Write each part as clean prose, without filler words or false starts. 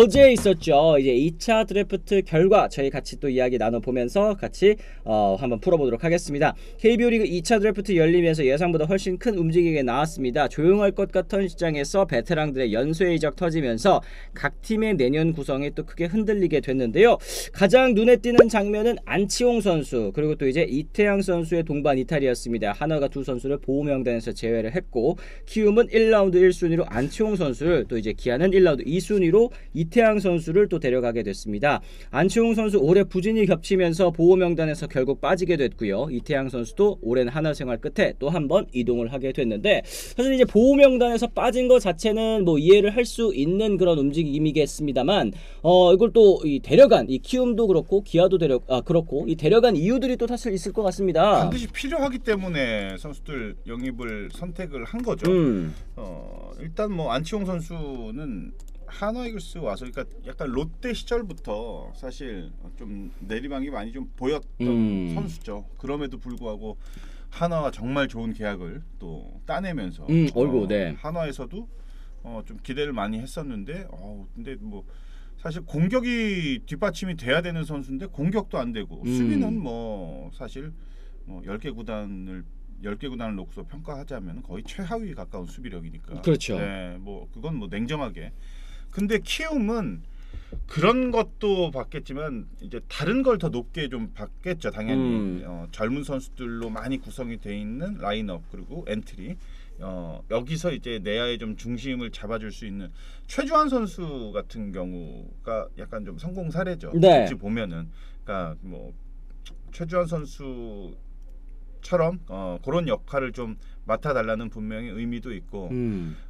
어제 있었죠. 이제 2차 드래프트 결과 저희 같이 또 이야기 나눠보면서 같이 한번 풀어보도록 하겠습니다. KBO 리그 2차 드래프트 열리면서 예상보다 훨씬 큰 움직임이 나왔습니다. 조용할 것 같던 시장에서 베테랑들의 연쇄 이적 터지면서 각 팀의 내년 구성이 또 크게 흔들리게 됐는데요. 가장 눈에 띄는 장면은 안치홍 선수 그리고 또 이제 이태양 선수의 동반 이탈이었습니다. 한화가 두 선수를 보호 명단에서 제외를 했고 키움은 1라운드 1순위로 안치홍 선수를 또 이제 기아는 1라운드 2순위로 이태양 선수를 또 데려가게 됐습니다. 안치홍 선수 올해 부진이 겹치면서 보호 명단에서 결국 빠지게 됐고요. 이태양 선수도 오랜 한화 생활 끝에 또 한 번 이동을 하게 됐는데 사실 이제 보호 명단에서 빠진 것 자체는 뭐 이해를 할 수 있는 그런 움직임이겠습니다만 이걸 또 이 데려간 이 키움도 그렇고 기아도 그렇고 이 데려간 이유들이 또 사실 있을 것 같습니다. 반드시 필요하기 때문에 선수들 영입을 선택을 한 거죠. 일단 뭐 안치홍 선수는 한화 이글스 와서 그러니까 약간 롯데 시절부터 사실 좀 내리막이 많이 좀 보였던 선수죠. 그럼에도 불구하고 한화가 정말 좋은 계약을 또 따내면서 네. 한화에서도 좀 기대를 많이 했었는데 근데 뭐 사실 공격이 뒷받침이 돼야 되는 선수인데 공격도 안 되고 수비는 뭐 사실 뭐 10개 구단을 놓고서 평가하자면 거의 최하위 가까운 수비력이니까. 그렇죠. 네, 뭐 그건 뭐 냉정하게. 근데 키움은 그런 것도 받겠지만 이제 다른 걸 더 높게 좀 받겠죠, 당연히. 젊은 선수들로 많이 구성이 돼 있는 라인업 그리고 엔트리. 여기서 이제 내야의 좀 중심을 잡아줄 수 있는 최주환 선수 같은 경우가 약간 좀 성공 사례죠. 네. 어찌 보면은, 그러니까 뭐 최주환 선수처럼 그런 역할을 좀 맡아달라는 분명히 의미도 있고,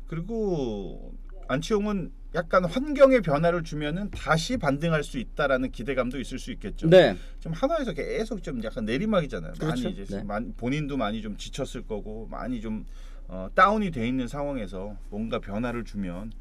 그리고 안치홍은 약간 환경의 변화를 주면은 다시 반등할 수 있다라는 기대감도 있을 수 있겠죠. 네. 지금 한화에서 계속 좀 약간 내리막이잖아요. 그렇죠. 많이 이제 네. 본인도 많이 좀 지쳤을 거고 많이 좀 다운이 돼 있는 상황에서 뭔가 변화를 주면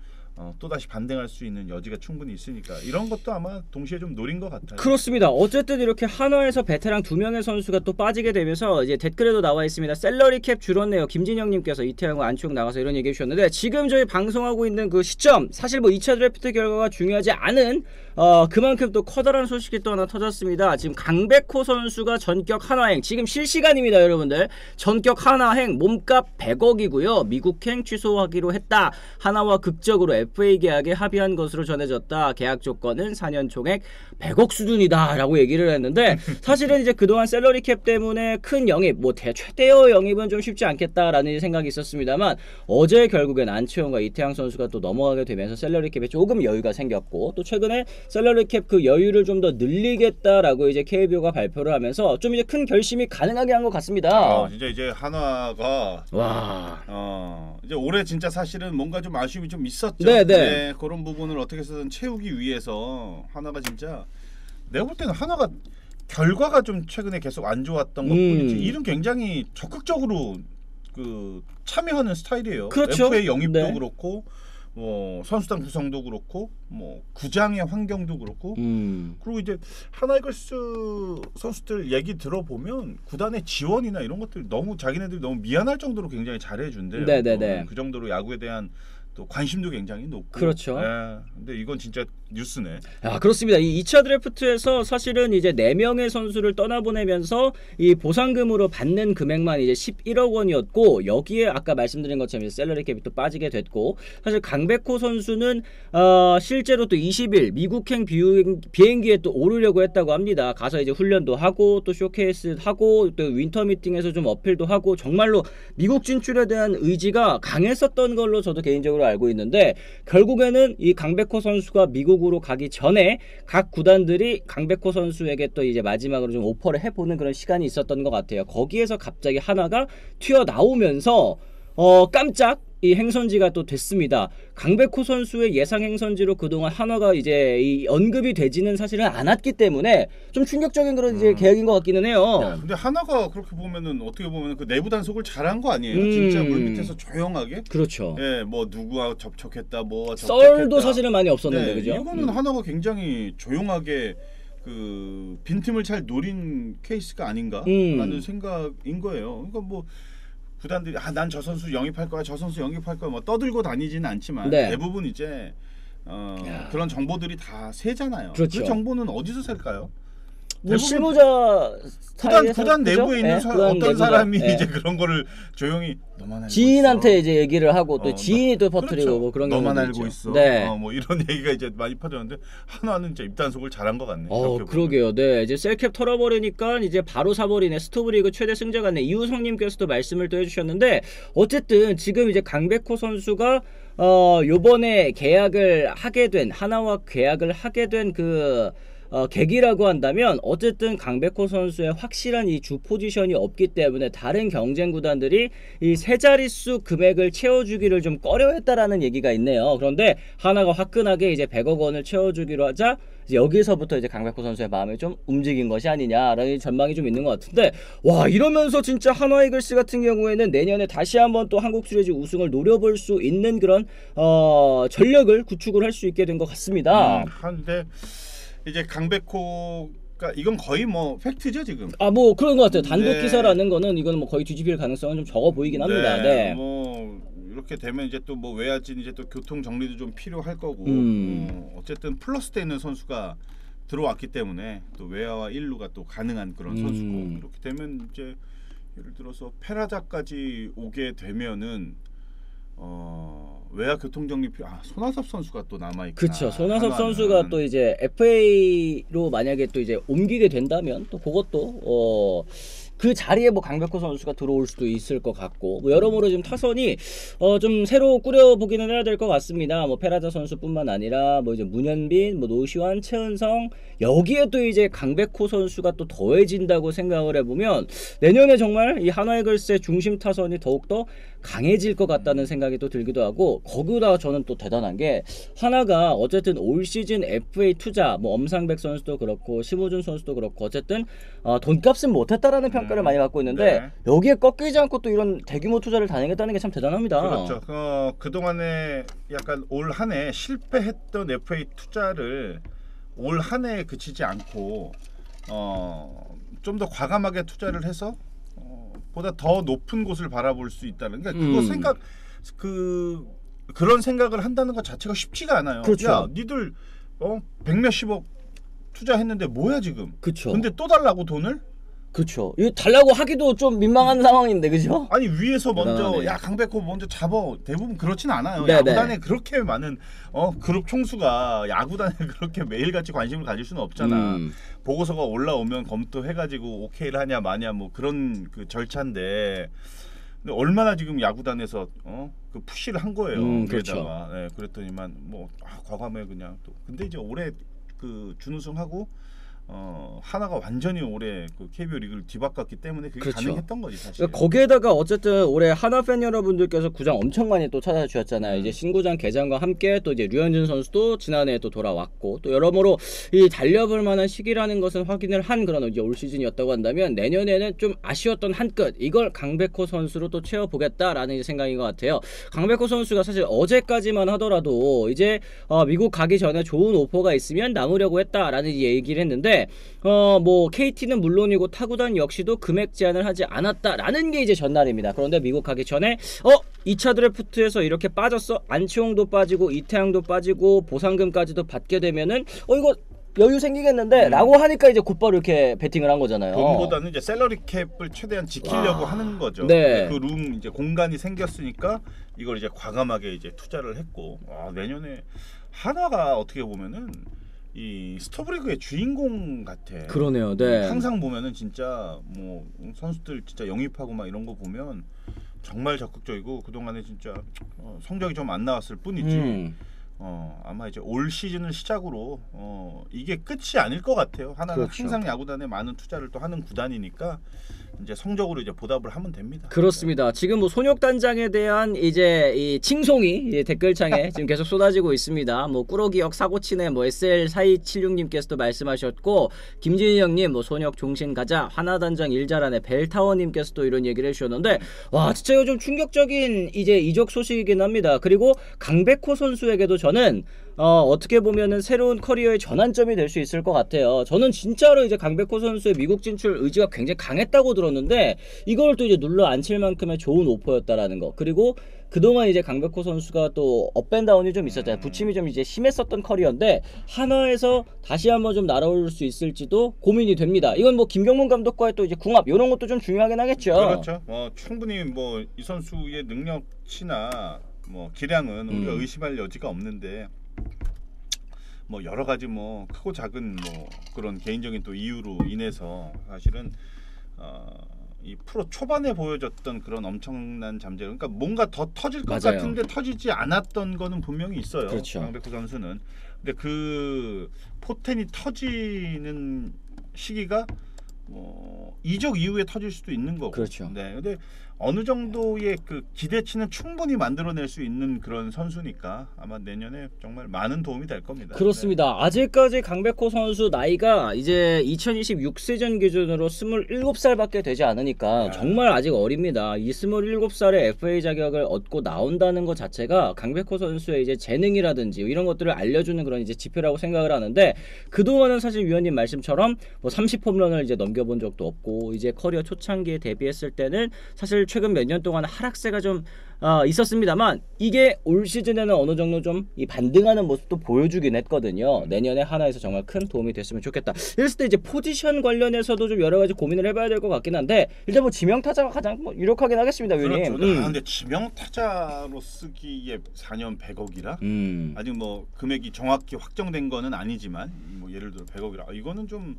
또다시 반등할 수 있는 여지가 충분히 있으니까 이런 것도 아마 동시에 좀 노린 것 같아요. 그렇습니다. 어쨌든 이렇게 한화에서 베테랑 2명의 선수가 또 빠지게 되면서 이제 댓글에도 나와 있습니다. 샐러리 캡 줄었네요. 김진영님께서 이태양과 안치홍 나가서 이런 얘기 해주셨는데 지금 저희 방송하고 있는 그 시점 사실 뭐 2차 드래프트 결과가 중요하지 않은 그만큼 또 커다란 소식이 또 하나 터졌습니다. 지금 강백호 선수가 전격 한화행 지금 실시간입니다, 여러분들. 전격 한화행 몸값 100억이고요. 미국행 취소하기로 했다. 한화와 극적으로 FA 계약에 합의한 것으로 전해졌다. 계약 조건은 4년 총액 100억 수준이다 라고 얘기를 했는데 사실은 이제 그동안 셀러리 캡 때문에 큰 영입 뭐 최대어 영입은 좀 쉽지 않겠다라는 생각이 있었습니다만 어제 결국엔 안치홍과 이태양 선수가 또 넘어가게 되면서 셀러리 캡에 조금 여유가 생겼고 또 최근에 셀러리 캡 그 여유를 좀 더 늘리겠다라고 이제 KBO가 발표를 하면서 좀 이제 큰 결심이 가능하게 한 것 같습니다. 진짜 이제 한화가 이제 올해 진짜 사실은 뭔가 좀 아쉬움이 좀 있었죠. 네, 그런 부분을 어떻게 해서든 채우기 위해서 한화가 진짜 내가 볼 때는 한화가 결과가 좀 최근에 계속 안 좋았던 것뿐이지 일은 굉장히 적극적으로 그 참여하는 스타일이에요. 그렇죠. FA 영입도 그렇고 뭐 선수단 구성도 그렇고 뭐 구장의 환경도 그렇고 그리고 이제 하나이글스 선수들 얘기 들어보면 구단의 지원이나 이런 것들 너무 자기네들이 너무 미안할 정도로 굉장히 잘해준대요. 그 정도로 야구에 대한 또 관심도 굉장히 높고. 그렇죠. 근데 이건 진짜 뉴스네. 그렇습니다. 이 2차 드래프트에서 사실은 이제 4명의 선수를 떠나보내면서 이 보상금으로 받는 금액만 이제 11억 원이었고 여기에 아까 말씀드린 것처럼 이제 셀러리 캡이 또 빠지게 됐고 사실 강백호 선수는 실제로 또 20일 미국행 비행기에 또 오르려고 했다고 합니다. 가서 이제 훈련도 하고 또 쇼케이스 하고 또 윈터 미팅에서 좀 어필도 하고 정말로 미국 진출에 대한 의지가 강했었던 걸로 저도 개인적으로 알고 있는데 결국에는 이 강백호 선수가 미국으로 가기 전에 각 구단들이 강백호 선수에게 또 이제 마지막으로 좀 오퍼를 해보는 그런 시간이 있었던 것 같아요. 거기에서 갑자기 하나가 튀어나오면서 깜짝 이 행선지가 또 됐습니다. 강백호 선수의 예상 행선지로 그동안 한화가 이제 이 언급이 되지는 사실은 않았기 때문에 좀 충격적인 그런 이제 계약인 것 같기는 해요. 근데 한화가 그렇게 보면은 어떻게 보면 그 내부 단속을 잘한 거 아니에요? 진짜 물밑에서 조용하게. 그렇죠. 뭐 누구와 접촉했다, 뭐 썰도 사실은 많이 없었는데, 그죠? 이거는 한화가 굉장히 조용하게 그 빈틈을 잘 노린 케이스가 아닌가라는 생각인 거예요. 그러니까 뭐. 구단들이 난 저 선수 영입할 거야, 저 선수 영입할 거야 뭐 떠들고 다니지는 않지만 대부분 이제 그런 정보들이 다 새잖아요. 그렇죠. 그 정보는 어디서 셀까요? 뭐 실무자 구단 내부에 있는 어떤 내부자. 사람이 예. 이제 그런 거를 조용히 너만 알고 지인한테 있어. 이제 얘기를 하고 또 지인이 또 퍼뜨리고 그렇죠. 뭐 그런 너만 경우도 알고 있죠. 있어. 네. 뭐 이런 얘기가 이제 많이 퍼졌는데 하나는 진짜 입단속을 잘한 것 같네. 그러게요. 네, 이제 셀캡 털어버리니까 이제 바로 사버리네. 스토브리그 최대 승자 같네. 이우성님께서도 말씀을 또 해주셨는데 어쨌든 지금 이제 강백호 선수가 요번에 계약을 하게 된 하나와 계약을 하게 된 계기라고 한다면 어쨌든 강백호 선수의 확실한 이 주 포지션이 없기 때문에 다른 경쟁 구단들이 이 세 자릿수 금액을 채워주기를 좀 꺼려했다라는 얘기가 있네요. 그런데 하나가 화끈하게 이제 100억 원을 채워주기로 하자 이제 여기서부터 이제 강백호 선수의 마음이 좀 움직인 것이 아니냐라는 전망이 좀 있는 것 같은데 와 이러면서 진짜 한화 이글스 같은 경우에는 내년에 다시 한번 또 한국 시리즈 우승을 노려볼 수 있는 그런 전력을 구축을 할 수 있게 된 것 같습니다. 한데 이제 강백호가 이건 거의 뭐 팩트죠 지금. 뭐 그런 것 같아요. 단독 네. 기사라는 거는 이거는 뭐 거의 뒤집힐 가능성은 좀 적어 보이긴 합니다. 네. 뭐 이렇게 되면 이제 또 뭐 외야진 이제 또 교통 정리도 좀 필요할 거고. 어쨌든 플러스돼 있는 선수가 들어왔기 때문에 또 외야와 일루가 또 가능한 그런 선수고 이렇게 되면 이제 예를 들어서 페라자까지 오게 되면은 외야 교통 정리표 손아섭 선수가 또 남아 있구나. 그렇죠. 손아섭 선수가 또 이제 FA로 만약에 또 이제 옮기게 된다면 또 그것도 그 자리에 뭐 강백호 선수가 들어올 수도 있을 것 같고 뭐 여러모로 지금 타선이 좀 새로 꾸려보기는 해야 될 것 같습니다. 뭐 페라자 선수뿐만 아니라 뭐 이제 문현빈, 뭐 노시환, 최은성 여기에 또 이제 강백호 선수가 또 더해진다고 생각을 해보면 내년에 정말 이 한화이글스의 중심 타선이 더욱더 강해질 것 같다는 생각이 또 들기도 하고 거기다 저는 또 대단한 게 하나가 어쨌든 올 시즌 FA 투자 뭐 엄상백 선수도 그렇고 심우준 선수도 그렇고 어쨌든 돈값은 못했다라는 평가를 많이 받고 있는데 여기에 꺾이지 않고 또 이런 대규모 투자를 단행했다는 게 참 대단합니다. 그렇죠. 그동안에 약간 올 한 해 실패했던 FA 투자를 올 한 해에 그치지 않고 좀 더 과감하게 투자를 해서 보다 더 높은 곳을 바라볼 수 있다는 게 그거 그런 생각을 한다는 것 자체가 쉽지가 않아요. 그렇죠. 야, 니들 100몇십억 투자했는데 뭐야 지금? 그렇죠. 근데 또 달라고 돈을? 그렇죠. 이거 달라고 하기도 좀 민망한 상황인데 그죠? 아니 위에서 먼저 대단하네. 야 강백호 먼저 잡어 대부분 그렇진 않아요. 네네. 야구단에 그렇게 많은 그룹 총수가 야구단에 그렇게 매일같이 관심을 가질 수는 없잖아. 보고서가 올라오면 검토해가지고 오케이를 하냐 마냐 뭐 그런 그 절차인데 근데 얼마나 지금 야구단에서 그 푸시를 한 거예요. 그렇죠. 위에다가. 네, 그랬더니만 뭐 과감해 그냥 또 근데 이제 올해 그 준우승하고 하나가 완전히 올해 그 KBO 리그를 뒤바꿨기 때문에 그게 그렇죠. 가능했던 거지 사실. 그러니까 거기에다가 어쨌든 올해 하나 팬 여러분들께서 구장 엄청 많이 또 찾아주셨잖아요. 이제 신구장 개장과 함께 또 이제 류현진 선수도 지난해에 또 돌아왔고 또 여러모로 이 달려볼 만한 시기라는 것은 확인을 한 그런 이제 올 시즌이었다고 한다면 내년에는 좀 아쉬웠던 한 끗 이걸 강백호 선수로 또 채워보겠다라는 이제 생각인 것 같아요. 강백호 선수가 사실 어제까지만 하더라도 이제 미국 가기 전에 좋은 오퍼가 있으면 남으려고 했다라는 얘기를 했는데 뭐 KT는 물론이고 타구단 역시도 금액 제한을 하지 않았다라는 게 이제 전날입니다. 그런데 미국 가기 전에 2차 드래프트에서 이렇게 빠졌어. 안치홍도 빠지고 이태양도 빠지고 보상금까지도 받게 되면은 이거 여유 생기겠는데 라고 하니까 이제 곧바로 이렇게 베팅을 한 거잖아요. 돈보다는 이제 샐러리 캡을 최대한 지키려고 하는 거죠. 네. 그 룸 이제 공간이 생겼으니까 이걸 이제 과감하게 이제 투자를 했고 내년에 하나가 어떻게 보면은 이 스토브리그의 주인공 같아. 그러네요. 네. 항상 보면은 진짜 뭐 선수들 진짜 영입하고 막 이런 거 보면 정말 적극적이고 그동안에 진짜 성적이 좀 안 나왔을 뿐이지. 아마 이제 올 시즌을 시작으로 이게 끝이 아닐 것 같아요. 하나는 그렇죠. 항상 야구단에 많은 투자를 또 하는 구단이니까 이제 성적으로 이제 보답을 하면 됩니다. 그렇습니다. 지금 뭐 손혁 단장에 대한 이제 이 칭송이 이제 댓글창에 지금 계속 쏟아지고 있습니다. 뭐 꾸러기역 사고치네 뭐 SL4276님께서도 말씀하셨고 김진희 형님 뭐 손혁 종신 가자 하나 단장 일 잘하네 벨타워님께서도 이런 얘기를 해주셨는데 와 진짜 이거 좀 충격적인 이제 이적 소식이긴 합니다. 그리고 강백호 선수에게도 저는 어떻게 보면은 새로운 커리어의 전환점이 될 수 있을 것 같아요. 저는 진짜로 이제 강백호 선수의 미국 진출 의지가 굉장히 강했다고 들었는데 이걸 또 이제 눌러 앉힐 만큼의 좋은 오퍼였다라는 거. 그리고 그동안 이제 강백호 선수가 또 업앤다운이 좀 있었잖아요. 부침이 좀 이제 심했었던 커리어인데 한화에서 다시 한번 좀 날아올 수 있을지도 고민이 됩니다. 이건 뭐 김경문 감독과의 또 이제 궁합 이런 것도 좀 중요하긴 하겠죠. 그렇죠. 충분히 뭐 이 선수의 능력치나 뭐 기량은 우리가 의심할 여지가 없는데 뭐 여러 가지 뭐 크고 작은 뭐 그런 개인적인 또 이유로 인해서 사실은 이 프로 초반에 보여줬던 그런 엄청난 잠재, 그러니까 뭔가 더 터질 것 맞아요. 같은데 터지지 않았던 거는 분명히 있어요. 그렇죠. 강백호 선수는. 근데 그 포텐이 터지는 시기가 이적 이후에 터질 수도 있는 거고. 그렇죠. 네. 근데 어느 정도의 그 기대치는 충분히 만들어낼 수 있는 그런 선수니까 아마 내년에 정말 많은 도움이 될 겁니다. 그렇습니다. 아직까지 강백호 선수 나이가 이제 2026 시즌 기준으로 27살밖에 되지 않으니까 정말 아직 어립니다. 이 27살에 FA 자격을 얻고 나온다는 것 자체가 강백호 선수의 이제 재능이라든지 이런 것들을 알려주는 그런 이제 지표라고 생각을 하는데 그동안은 사실 위원님 말씀처럼 뭐 30홈런을 이제 넘겨본 적도 없고 이제 커리어 초창기에 데뷔했을 때는 사실 최근 몇 년 동안 하락세가 좀 있었습니다만 이게 올 시즌에는 어느 정도 좀 이 반등하는 모습도 보여주긴 했거든요. 내년에 하나에서 정말 큰 도움이 됐으면 좋겠다. 이랬을 때 이제 포지션 관련해서도 좀 여러 가지 고민을 해봐야 될 것 같긴 한데 일단 뭐 지명 타자가 가장 뭐 유력하긴 하겠습니다, 위원님. 그렇죠. 근데 지명 타자로 쓰기에 4년 100억이라 아직 뭐 금액이 정확히 확정된 거는 아니지만 뭐 예를 들어 100억이라 이거는 좀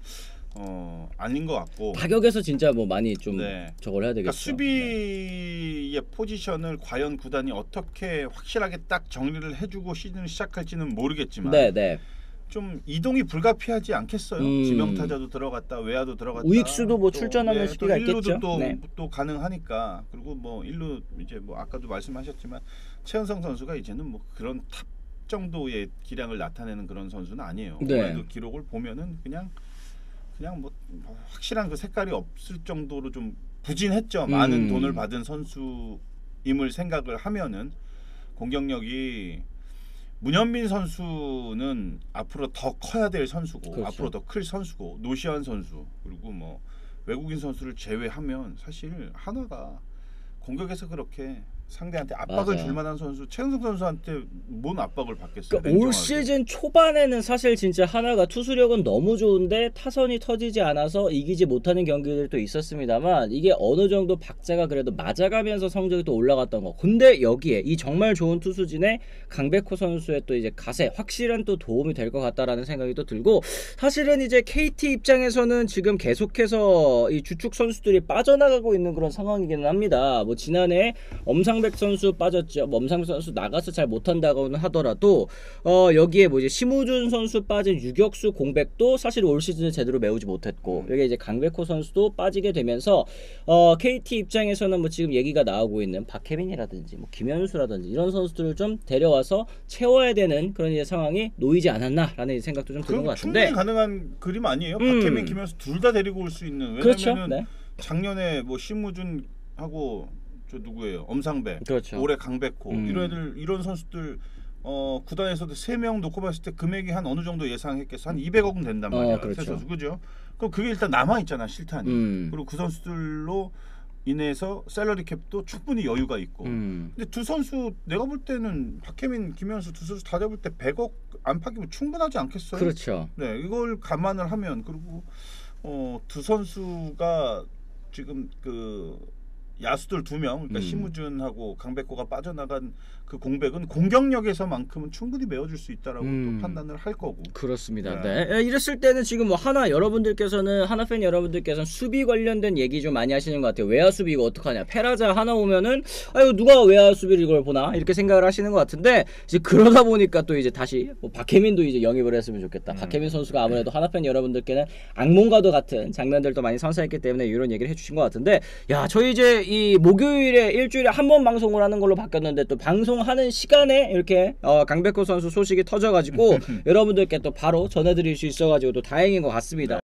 아닌 것 같고 가격에서 진짜 뭐 많이 좀 저걸 해야 되겠죠. 그러니까 수비의 포지션을 과연 구단이 어떻게 확실하게 딱 정리를 해주고 시즌을 시작할지는 모르겠지만 좀 이동이 불가피하지 않겠어요? 지명타자도 들어갔다 외야도 들어갔다 우익수도 뭐 출전하는 시기가 있겠죠. 또 가능하니까. 그리고 뭐 일루 이제 뭐 아까도 말씀하셨지만 최은성 선수가 이제는 뭐 그런 탑 정도의 기량을 나타내는 그런 선수는 아니에요. 올해도 기록을 보면은 그냥 뭐 확실한 그 색깔이 없을 정도로 좀 부진했죠. 많은 돈을 받은 선수임을 생각을 하면은 공격력이 문현민 선수는 앞으로 더 커야 될 선수고 앞으로 더 클 선수고 노시안 선수 그리고 뭐 외국인 선수를 제외하면 사실 한화가 공격에서 그렇게 상대한테 압박을 줄 만한 선수 최은성 선수한테 뭔 압박을 받겠어요. 그러니까 올 시즌 초반에는 사실 진짜 하나가 투수력은 너무 좋은데 타선이 터지지 않아서 이기지 못하는 경기들도 있었습니다만 이게 어느 정도 박자가 그래도 맞아가면서 성적이 또 올라갔던 거. 근데 여기에 이 정말 좋은 투수진에 강백호 선수의 또 이제 가세 확실한 또 도움이 될 것 같다라는 생각이 또 들고 사실은 이제 KT 입장에서는 지금 계속해서 이 주축 선수들이 빠져나가고 있는 그런 상황이기는 합니다. 뭐 지난해 엄상백 선수 빠졌죠. 엄상백 선수 나가서 잘 못한다고는 하더라도 여기에 뭐 이제 심우준 선수 빠진 유격수 공백도 사실 올 시즌에 제대로 메우지 못했고 여기 이제 강백호 선수도 빠지게 되면서 KT 입장에서는 뭐 지금 얘기가 나오고 있는 박혜민이라든지 뭐 김현수라든지 이런 선수들을 좀 데려와서 채워야 되는 그런 이제 상황이 놓이지 않았나라는 생각도 좀 드는 것 같은데 충분히 가능한 그림 아니에요? 박혜민, 김현수 둘 다 데리고 올 수 있는. 왜냐면은 작년에 뭐 심우준 하고 저 누구예요? 엄상백, 올해 강백호 이런 애들 이런 선수들 구단에서도 3명 놓고 봤을 때 금액이 한 어느 정도 예상했겠어? 한 200억은 된단 말이야. 세 선수 그죠? 그럼 그게 일단 남아 있잖아 실탄이. 그리고 그 선수들로 인해서 셀러리 캡도 충분히 여유가 있고. 근데 두 선수 내가 볼 때는 박혜민, 김현수 두 선수 다 잡을 때 100억 안팎이면 충분하지 않겠어요? 그렇죠. 네, 이걸 감안을 하면 그리고 두 선수가 지금 그 야수들 2명, 그러니까 심우준하고 강백호가 빠져나간 그 공백은 공격력에서만큼은 충분히 메워줄 수 있다라고 또 판단을 할 거고. 그렇습니다. 네. 이랬을 때는 지금 뭐 하나 여러분들께서는 하나 팬 여러분들께서는 수비 관련된 얘기 좀 많이 하시는 것 같아요. 외야 수비 이거 어떡하냐? 페라자 하나 오면은 아유 누가 외야 수비를 이걸 보나 이렇게 생각을 하시는 것 같은데 이제 그러다 보니까 또 이제 다시 뭐 박혜민도 이제 영입을 했으면 좋겠다. 박혜민 선수가 아무래도 하나 팬 여러분들께는 악몽과도 같은 장면들도 많이 선사했기 때문에 이런 얘기를 해주신 것 같은데 야 저희 이제 이 목요일에 일주일에 한 번 방송을 하는 걸로 바뀌었는데 또 방송하는 시간에 이렇게 강백호 선수 소식이 터져가지고 여러분들께 또 바로 전해드릴 수 있어가지고 또 다행인 것 같습니다.